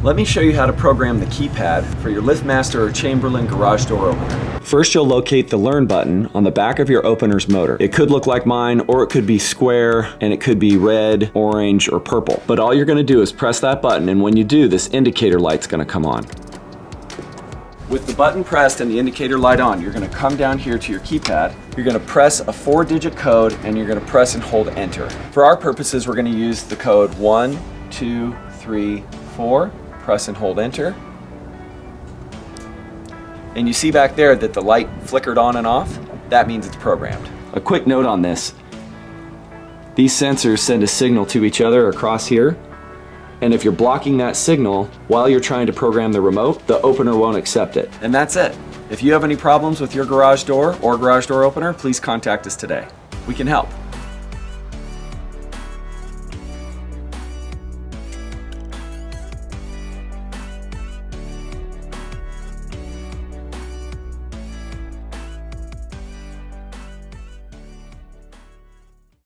Let me show you how to program the keypad for your LiftMaster or Chamberlain garage door opener. First, you'll locate the Learn button on the back of your opener's motor. It could look like mine, or it could be square, and it could be red, orange, or purple. But all you're gonna do is press that button, and when you do, this indicator light's gonna come on. With the button pressed and the indicator light on, you're gonna come down here to your keypad, you're gonna press a 4-digit code, and you're gonna press and hold enter. For our purposes, we're gonna use the code 1, 2, 3, 4. Press and hold enter. And you see back there that the light flickered on and off? That means it's programmed. A quick note on this. These sensors send a signal to each other across here, and if you're blocking that signal while you're trying to program the remote, the opener won't accept it. And that's it. If you have any problems with your garage door or garage door opener, please contact us today. We can help.